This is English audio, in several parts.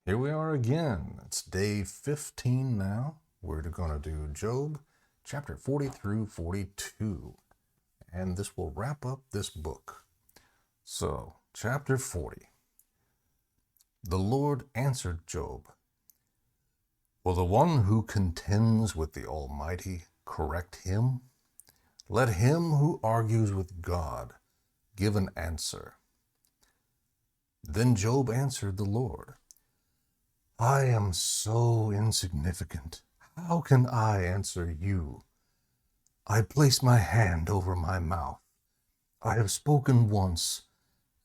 Here we are again. It's day 15 now. We're going to do Job chapter 40 through 42. And this will wrap up this book. So, chapter 40. The Lord answered Job, "Will the one who contends with the Almighty correct him? Let him who argues with God give an answer." Then Job answered the Lord, "I am so insignificant. How can I answer you? I place my hand over my mouth. I have spoken once,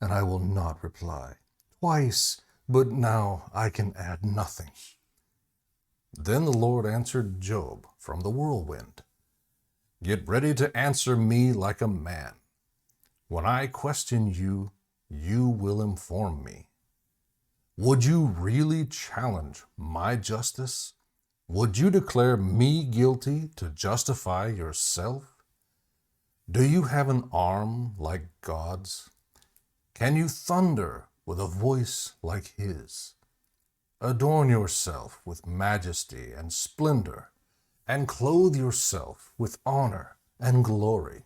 and I will not reply. Twice, but now I can add nothing." Then the Lord answered Job from the whirlwind, "Get ready to answer me like a man. When I question you, you will inform me. Would you really challenge my justice? Would you declare me guilty to justify yourself? Do you have an arm like God's? Can you thunder with a voice like his? Adorn yourself with majesty and splendor, and clothe yourself with honor and glory.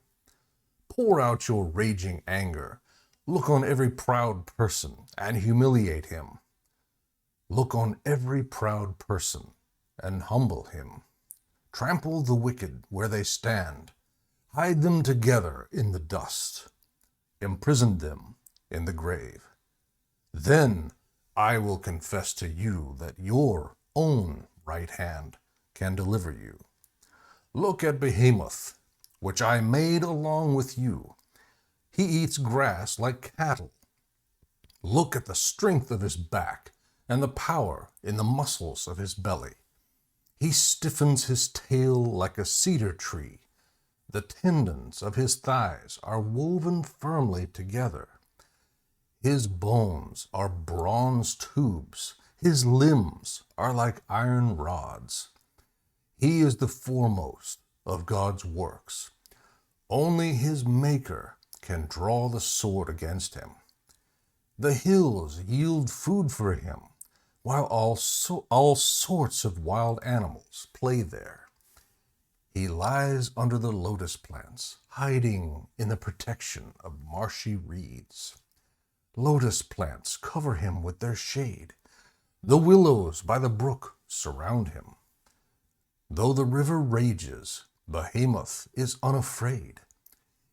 Pour out your raging anger. Look on every proud person and humiliate him. Look on every proud person and humble him. Trample the wicked where they stand. Hide them together in the dust. Imprison them in the grave. Then I will confess to you that your own right hand can deliver you. Look at Behemoth, which I made along with you. He eats grass like cattle. Look at the strength of his back and the power in the muscles of his belly. He stiffens his tail like a cedar tree. The tendons of his thighs are woven firmly together. His bones are bronze tubes. His limbs are like iron rods. He is the foremost of God's works. Only his Maker can draw the sword against him. The hills yield food for him, while all sorts of wild animals play there. He lies under the lotus plants, hiding in the protection of marshy reeds. Lotus plants cover him with their shade. The willows by the brook surround him. Though the river rages, Behemoth is unafraid.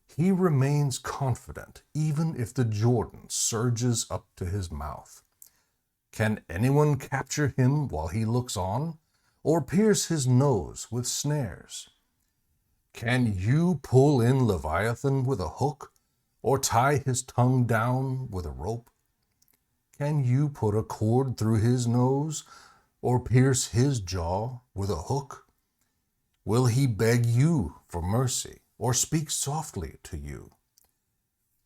He remains confident even if the Jordan surges up to his mouth. Can anyone capture him while he looks on, or pierce his nose with snares? Can you pull in Leviathan with a hook, or tie his tongue down with a rope? Can you put a cord through his nose, or pierce his jaw with a hook? Will he beg you for mercy, or speak softly to you?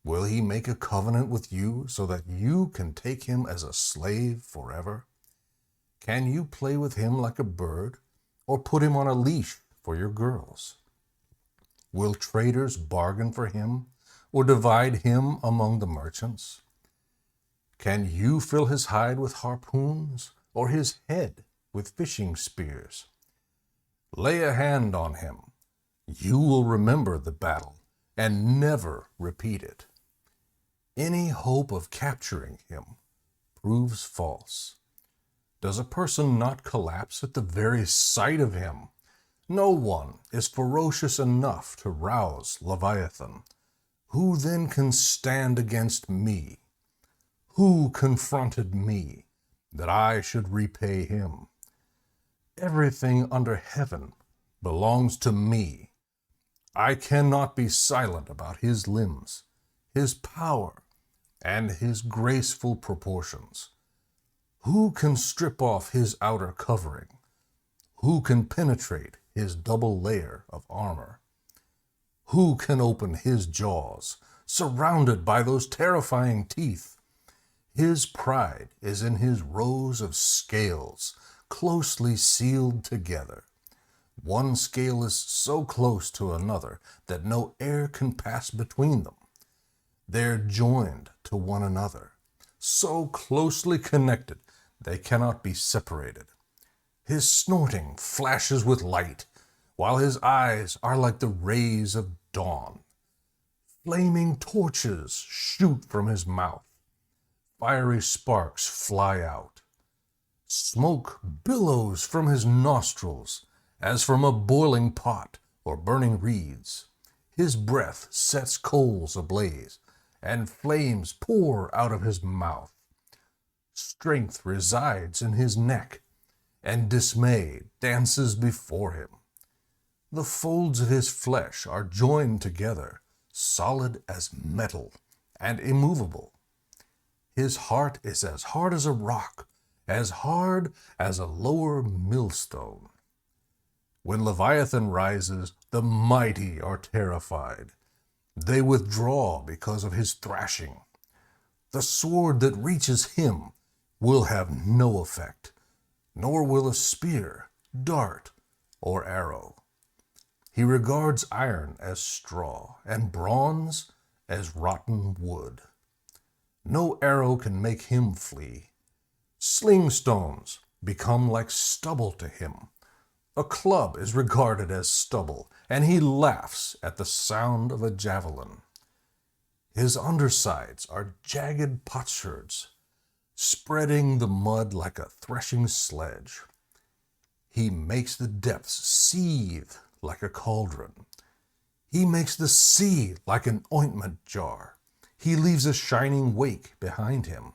Will he make a covenant with you so that you can take him as a slave forever? Can you play with him like a bird, or put him on a leash for your girls? Will traders bargain for him, or divide him among the merchants? Can you fill his hide with harpoons, or his head with fishing spears? Lay a hand on him. You will remember the battle and never repeat it. Any hope of capturing him proves false. Does a person not collapse at the very sight of him? No one is ferocious enough to rouse Leviathan. Who then can stand against me? Who confronted me that I should repay him? Everything under heaven belongs to me. I cannot be silent about his limbs, his power, and his graceful proportions. Who can strip off his outer covering? Who can penetrate his double layer of armor? Who can open his jaws, surrounded by those terrifying teeth? His pride is in his rows of scales, closely sealed together. One scale is so close to another that no air can pass between them. They're joined to one another, so closely connected They cannot be separated. His snorting flashes with light, while his eyes are like the rays of dawn. Flaming torches shoot from his mouth. Fiery sparks fly out. Smoke billows from his nostrils, as from a boiling pot or burning reeds. His breath sets coals ablaze, and flames pour out of his mouth. Strength resides in his neck, and dismay dances before him. The folds of his flesh are joined together, solid as metal and immovable. His heart is as hard as a rock, as hard as a lower millstone. When Leviathan rises, the mighty are terrified. They withdraw because of his thrashing. The sword that reaches him will have no effect, nor will a spear, dart, or arrow. He regards iron as straw, and bronze as rotten wood. No arrow can make him flee. Sling stones become like stubble to him. A club is regarded as stubble, and he laughs at the sound of a javelin. His undersides are jagged potsherds, spreading the mud like a threshing sledge. He makes the depths seethe like a cauldron. He makes the sea like an ointment jar. He leaves a shining wake behind him.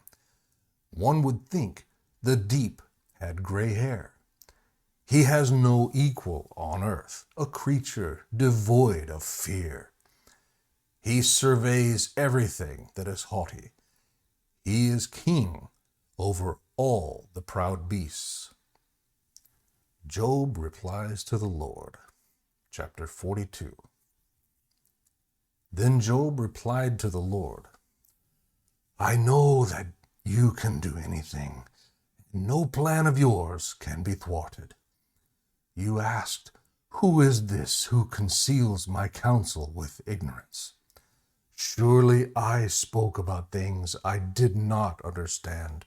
One would think the deep had gray hair. He has no equal on earth, a creature devoid of fear. He surveys everything that is haughty. He is king over all the proud beasts. Job replies to the Lord. Chapter 42. Then Job replied to the Lord, I know that you can do anything. No plan of yours can be thwarted. You asked, who is this who conceals my counsel with ignorance? Surely I spoke about things I did not understand,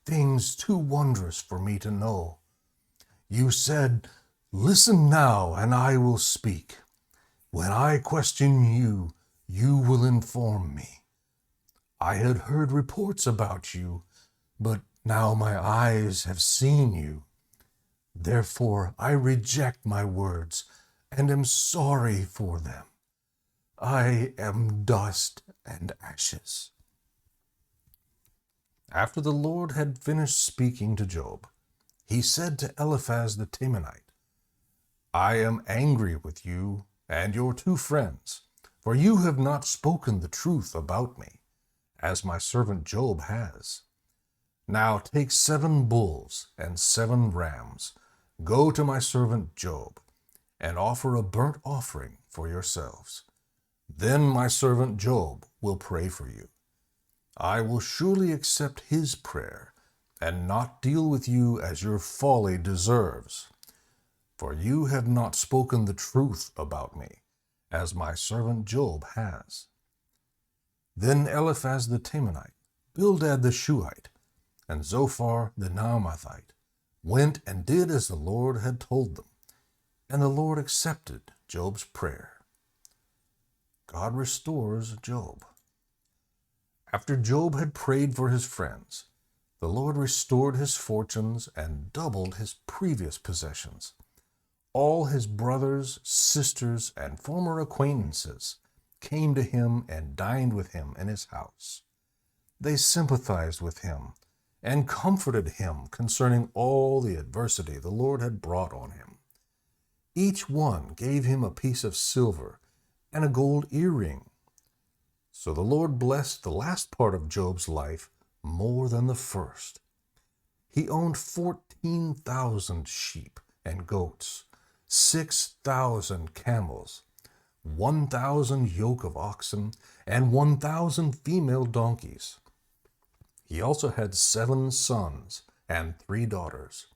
things too wondrous for me to know. You said, listen now, and I will speak. When I question you, you will inform me. I had heard reports about you, but now my eyes have seen you. Therefore I reject my words and am sorry for them. I am dust and ashes. After the Lord had finished speaking to Job, he said to Eliphaz the Temanite, I am angry with you and your two friends, for you have not spoken the truth about me, as my servant Job has. Now take 7 bulls and 7 rams, go to my servant Job, and offer a burnt offering for yourselves. Then my servant Job will pray for you. I will surely accept his prayer, and not deal with you as your folly deserves. For you have not spoken the truth about me, as my servant Job has. Then Eliphaz the Temanite, Bildad the Shuhite, and Zophar the Naamathite went and did as the Lord had told them, and the Lord accepted Job's prayer. God restores Job. After Job had prayed for his friends, the Lord restored his fortunes and doubled his previous possessions. All his brothers, sisters, and former acquaintances came to him and dined with him in his house. They sympathized with him and comforted him concerning all the adversity the Lord had brought on him. Each one gave him a piece of silver and a gold earring. So the Lord blessed the last part of Job's life more than the first. He owned 14,000 sheep and goats, 6,000 camels, 1,000 yoke of oxen, and 1,000 female donkeys. He also had 7 sons and 3 daughters.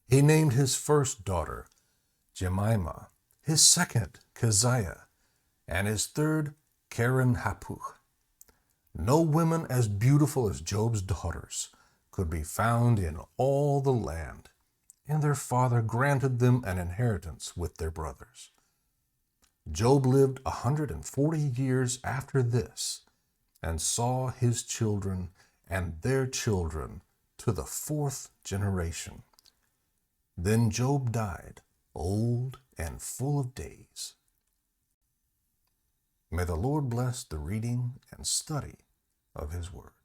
He named his first daughter Jemimah, his second Keziah, and his third Karen Hapuch. No women as beautiful as Job's daughters, could be found in all the land, and their father granted them an inheritance with their brothers. Job lived 140 years after this, and saw his children and their children to the fourth generation. Then Job died, old and full of days. May the Lord bless the reading and study of his word.